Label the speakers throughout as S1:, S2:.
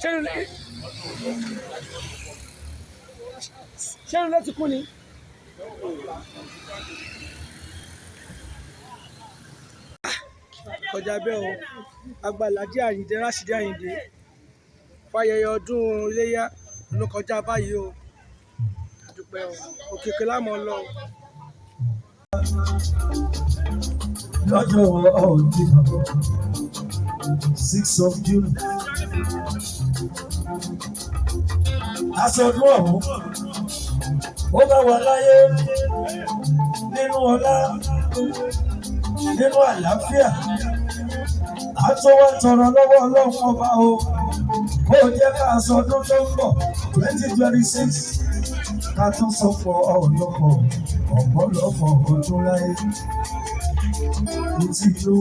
S1: ṣé ń lọ ti kú ni. kọjá bẹ́ẹ̀ o Àgbàládé Àyìndé Rásídì Àyìndé fáyẹyẹ ọdún iléyá ló kọjá báyìí o àdúpẹ́ o òkèké lámọ̀ lọ.
S2: lọ́jọ́ ọ̀dún 6 of June aṣọ́dún ọ̀hún ó bá wà láyé nínú ọlá nínú àlàáfíà àtọwọ́ tọrọ lọ́wọ́ Ọlọ́run ọba o ó jẹ́ ká aṣọ́dún tó ń bọ̀ 2026 ká tún sọ fọ ọ̀pọ̀lọpọ̀ ọdún láyé ní ti ló.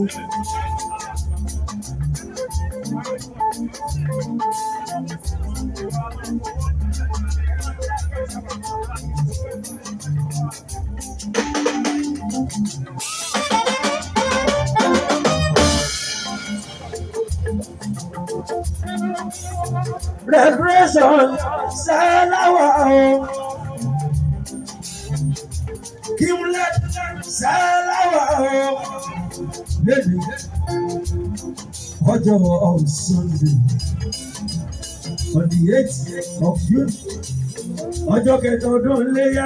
S2: Recreation Salawa Kimlet Salawa lady ọjọ́ on Sunday on the 8th of June ọjọ́ kẹta ọdún léyà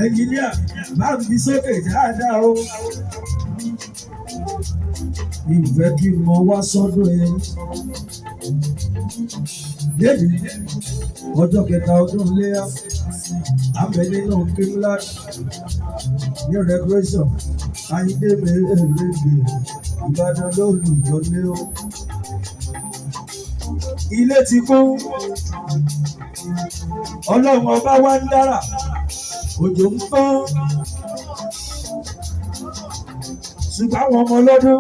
S2: ẹnjìníà máa ń fi sókè dáadáa o ìfẹ́ kí n mọ wá sọ́dọ̀ yẹn lẹ́yìn ọjọ́ kẹta ọdún léyà abẹ́lẹ́ náà kíńlá ní Recreation Àyìndé mèrègbè Ìbàdàn lólùjọ́lé o. Ilé ti kún Ọlọ́run ọba wa ń dára òjò ń tán ṣùgbọ́n àwọn ọmọ ọlọ́dún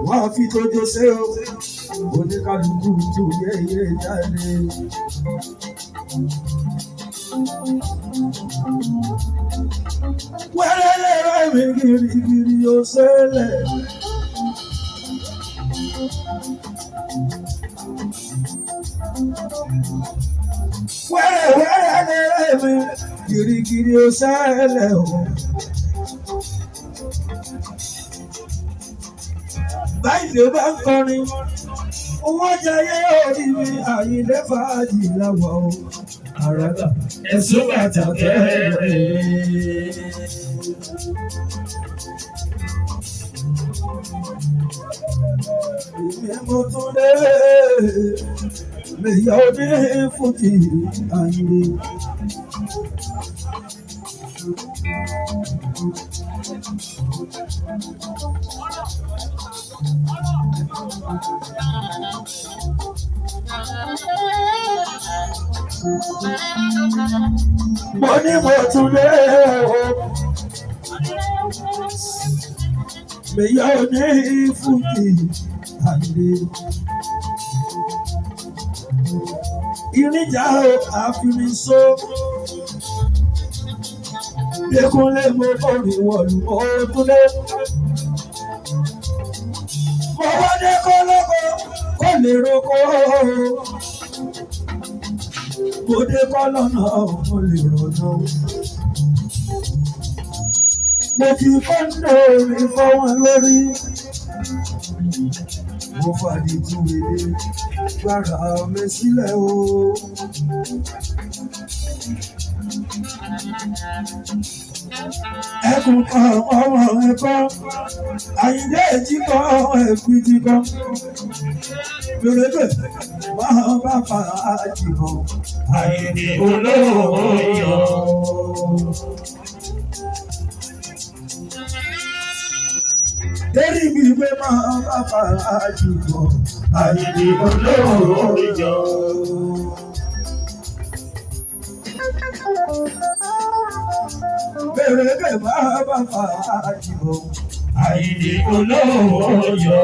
S2: wọ́n á fi tójó ṣe o oníkálukú tó yẹ́yẹ́ jáde. Wẹ́rẹ́ lẹ́rọ mi girigiri ó ṣẹlẹ̀. Wẹ́rẹ́ lẹ́rọ mi girigiri ó ṣẹlẹ̀ o. Báyìí ló bá ń kọrin, owó jayé orí mi Àyìndé fàájì láwọ̀ o. Àràdà ẹ̀sùn bàtà tẹ́lẹ̀. Mo tún lé lèyà òní fújì Àyìndé. Mo ní mo tún lé o lèyà òní fújì Àyìndé. Ìrìnjà àfiniṣó Dékúnlé mo kórè wọ̀lú mo túnlé. Mo wá dé kọ́lọ́kọ́ kó lè roko. Mo dé kọ́lọ́nà mo lè rọ̀nà. Mo fi kọ́ńdò mi fọ́ wọn lórí. Mo fàdí túwèé gbára mi sílẹ̀ o. Ẹkùn kan ọmọ ẹ̀kọ́ Àyìndé èjì kan ẹ̀kùn ti kan. Gbèrègbè máa bá fa àjìbọ̀ Àyìndé olówó yọ. Dérí mi gbé máa bá fa àjìbọ̀ Àyìndé olówó yọ. Gbèrègbè máa bá fa àjìbọ̀ Àyìndé olówó yọ.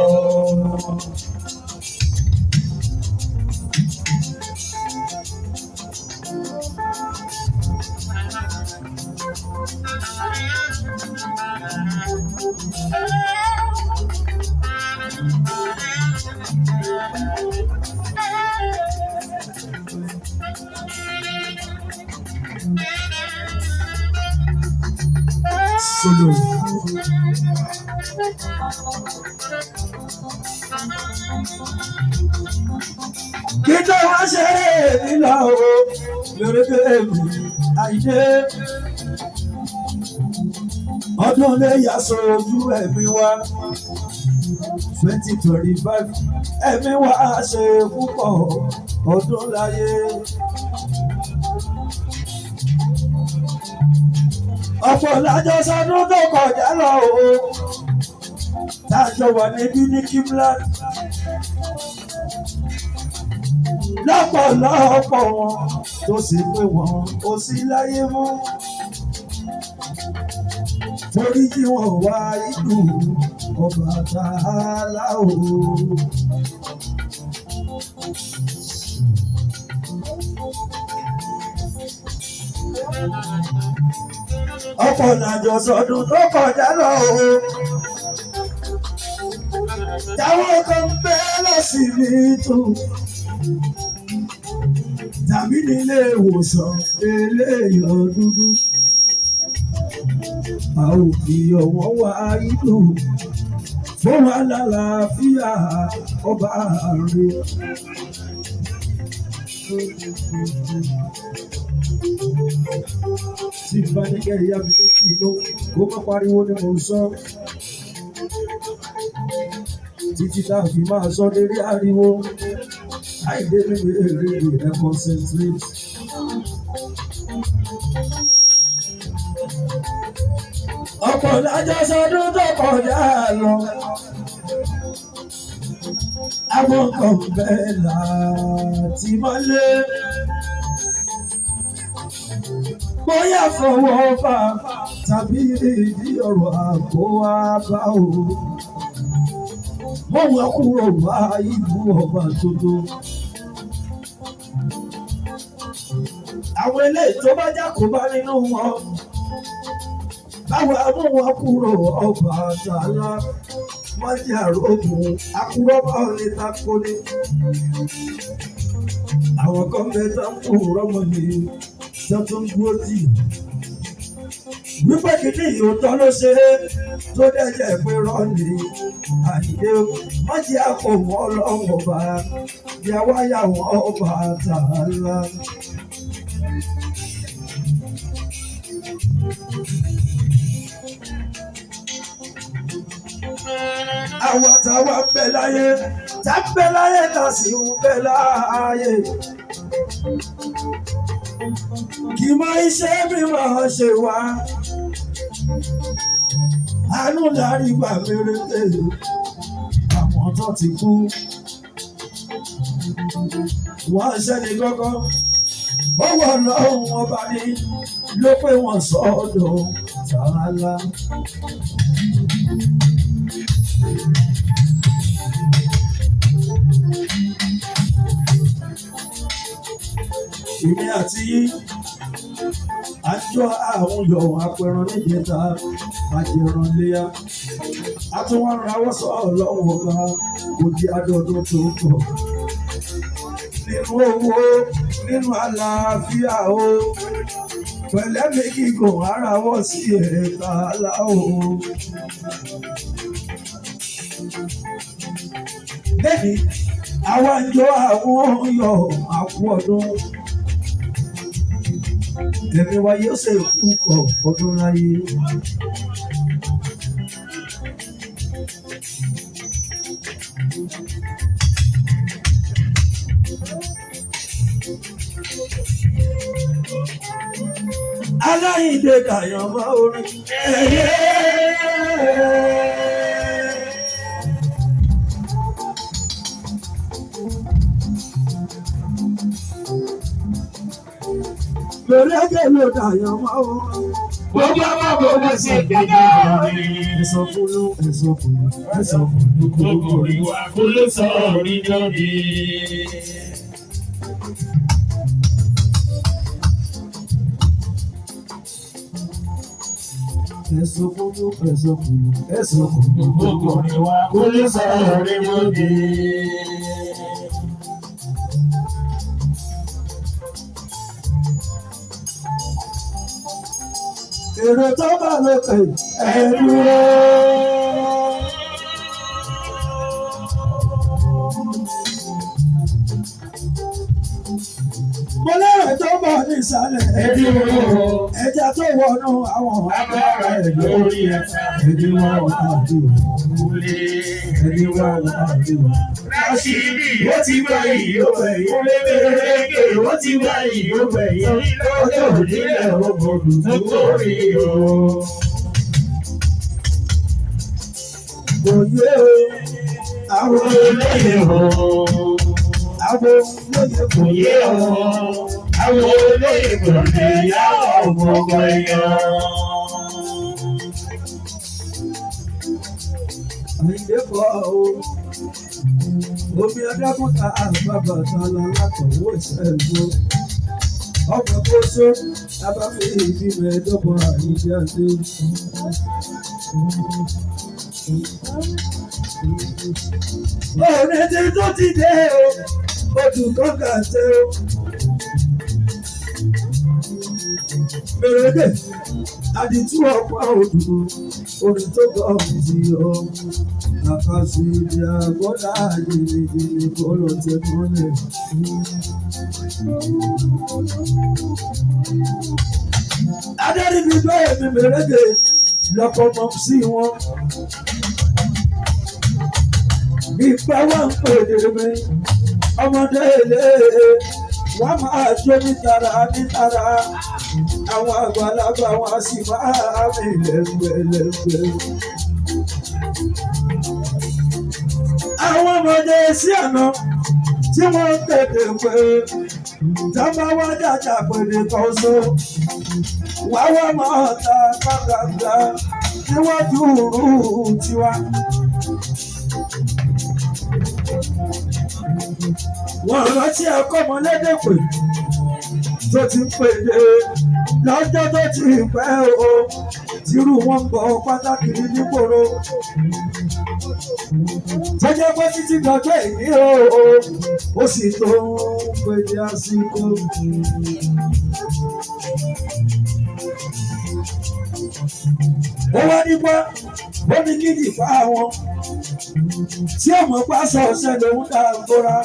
S2: solo. Kíjọ wá ṣe nílò lórí bèbí àìdé. Ọdún lè yà sójú ẹ̀mí wa 2025 ẹ̀mí wa ṣe púpọ̀ ọdún láyé. Ọ̀pọ̀ lájọ sọdún tó kọjá lọ o, tájọ wà níbí ní Kimland. Lọ́pọ̀lọpọ̀ wọn tó sì pé wọn ò sí láyé mọ́. Torí tí wọ́n wá ìlú Ọbàtálá o. Ọ̀pọ̀ làjọ sọdún tó kọjá lọ o. Táwọn kan bẹ́ lọ́sibítù tàbí nílé ìwòsàn eléyọ̀ dúdú. A ò fi ọ̀wọ́ wá ìlú fún wa lálàáfíà ọba rẹ̀. Tí bá ní kẹ́ ìyá mi létí ló kó má pariwo ni mo sọ. Títí tá a fi máa sọ lérí ariwo. Àìdé mi èrè ẹ̀ concentrate. Ọ̀pọ̀ lájọ sọdún tó kọjá lọ. Àwọn kan bẹ́ẹ̀ láti mọ́lé. Bóyá fọwọ́ bá tàbí ìdí ọ̀rọ̀ àgbo wa bá o. Wọ́n wá kúrò wá ìlú ọba tuntun. Àwọn eléyìí tó bá jákòbá nínú wọn. Báwo mú wọn kúrò Ọbàtálá, wọ́n jẹ́ àrògùn akúrọ́bà ọ̀lẹ́ takoni. Àwọn kan bẹ́ẹ̀ tó ń kú rọ́mọ ní tó ń dúró tì. Wípé kìíní ìyótọ́ ló ṣe é tó dẹ́jẹ́ pé rọ́ọ̀nì àyè wọ́n jẹ́ àkọ́wọ́ ọlọ́wọ́ bá yà wáyà wọn Ọbàtálá. Àwọn táwa ń bẹ láyé, tá ń bẹ láyé, tá sì ń bẹ láyé. Kì máa iṣẹ́ mi máa ṣe wá. Àánú lárí gbà mérété. Àwọn tó ti kú. Wọ́n ṣẹ́ni gọ́gọ́. Ó wọ̀ lọ́hùn ọba ní ló pé wọ́n sọ́dọ̀ Tààlà. Èmi àti àjọ àwọn yọ̀ apẹran níjẹta àjẹrán léyà. A tún wá rawọ́ sọ ọlọ́run ọba kò di adọ́dún tó pọ̀. Nínú owó, nínú àlàáfíà o, pẹ̀lẹ́ mi gígùn ara wọ́ sí ẹ̀ka aláwọ̀. Bẹ́ẹ̀ni, àwa ń jọ àwọn yọ̀ àkú ọdún. Ẹ̀mí wa yóò ṣe púpọ̀ ọdún láyé. Aláìdé Dayọ̀ mọ́ orin ẹ̀yẹ́. Lọ́lẹ́gẹ̀ ló Dayọ̀ mọ́ orin.
S3: Gbogbo ọmọ gbogbo ṣe gbẹ́jọ́ orin.
S2: Ẹ̀sọ́ fún ló, ẹ̀sọ́ fún ló, ẹ̀sọ́ fún ló.
S3: Gbogbo ìwà kò ló sọ orin lórí.
S2: Ẹ̀sọ́ fún ló, ẹ̀sọ́ fún ló, ẹ̀sọ́ fún ló.
S3: Gbogbo ìwà kò ló sọ orin lórí.
S2: èrò tó bá lókè ẹ dúró. Mo lérò tó bọ̀ ní ìsàlẹ̀ ẹ dúró. Ẹja tó wọnú àwọn agbára ẹ̀ lórí ẹ̀ka ẹ̀dínwó àdúrà. Ẹ̀dínwó àdúrà.
S3: Rashidi ó ti gbà yìí ó bẹ̀ yìí. Olébèrèké ó ti gbà yìí ó bẹ̀ yìí. Lọ́jọ́ òdílé ọmọdún tó kórè o.
S2: Òye àwọn
S3: olóyè o.
S2: àwọn olóyè
S3: Kò yé o. Àwọn olóyè kò lè yá ọ̀gbọ̀gbọ̀ èèyàn.
S2: àìdẹ́kọ̀ o. Omi adágúnta àgbàbà tala látọ̀wọ́ ìṣẹ́gun. Ọmọ kóso abáfẹ́ ìbí mẹ́ẹ̀ẹ́dọ́gbọ̀n àyíké àti. Òní ti tó ti dé o, ojú kọ́kà tẹ o. Mèrèdè àdìtú ọ̀pá òdùdú, orin tó gbọ́ mi ti yọ. Àkàṣe ìdí àgbọ̀dá jìnnìjìnnì kọ́lọ̀ tẹ mọ́lẹ̀. Adarí mi gbọ́ èmi Mèrèdè lọ́kọ̀ mọ́ sí wọn. Ìgbà wà ń pèdè mi, ọmọdé ilé wọ́n máa jó nítara nítara. Àwọn àgbàlagbà wọn sì máa mi lẹ́gbẹ̀lẹ́gbẹ̀. Àwọn ọmọdé sí àná tí wọ́n tètè pé tábà wá dàjà pèdè kan so. Wá wá máa ta kákàkà tí wọ́n dúró tiwa. Wọ́n rántí akọ́mọlédè pé tó ti ń pèdè lọ́jọ́ tó ti pẹ́ o. Tírú wọn bọ̀ pátákìrì nígboro. Tó jẹ́ pé títí dọjọ́ ìní o, ó sì tó ń pèdè àsìkò. Ó wá nípa ó ní kí ni ìfá wọn tí ọmọ pásọ ọ̀sẹ̀ lòún dá gbóra.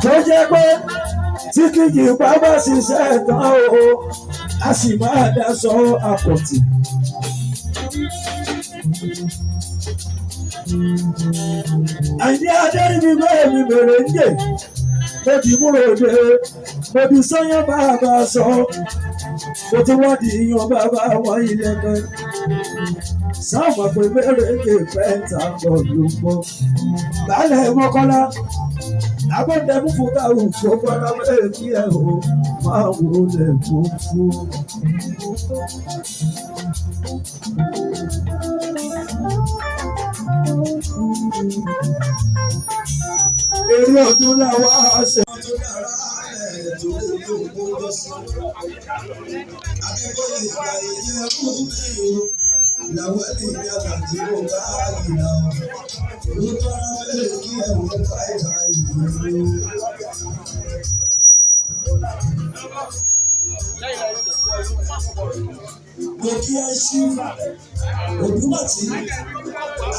S2: Tó jẹ́ pé tí kìjì pa bá ṣiṣẹ́ tán o, a sì máa daṣọ àpọ̀tì. Àìní adẹ́rìn mi bẹ́ẹ̀ mi bèrè ń dè. Mo ti múrò dé, mo ti sọ́yán bàbá sọ. Mo ti wọ́n di yan bàbá wọn ilẹ̀ kan. Sáàmù pé bẹ́ẹ̀rẹ̀ lè fẹ́ ta pọ̀ ló pọ̀. Bálẹ̀ Mọ́kọ́lá, àbọ̀dẹ̀mú fún káwọn gbogbo ara bẹ́ẹ̀ kí ẹ o máa wò lẹ̀ fún fún. Èrè ọdún làwọn àṣẹ. Làwọn ènìyàn àti ọba àgbìnà ló tọ́ra bẹ́ẹ̀ kí ẹ̀wọ̀n káìka ìlú. Mo kí ẹ ṣí Òdúmọ̀tí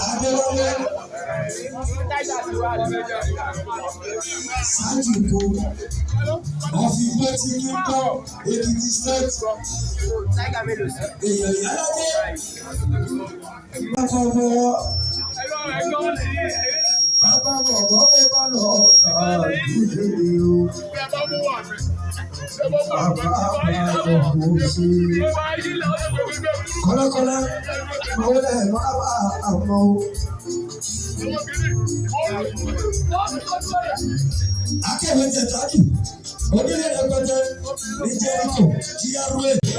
S2: Adéwálé Sájùkú ọ̀fìgbé tí kí n kọ́ Èkìtì State. Èèyàn Ìyálàjé bàbá bọ̀bọ̀ bẹ́ẹ̀ bá lọ àdúgbò ni o. Kọ́lọ́kọ́lọ́ àwọn ẹ̀ máa bá àwọn o. Akẹ́wé Tẹ̀tájù, onílé rẹpẹtẹ ní Jẹ́ríkò, GRA.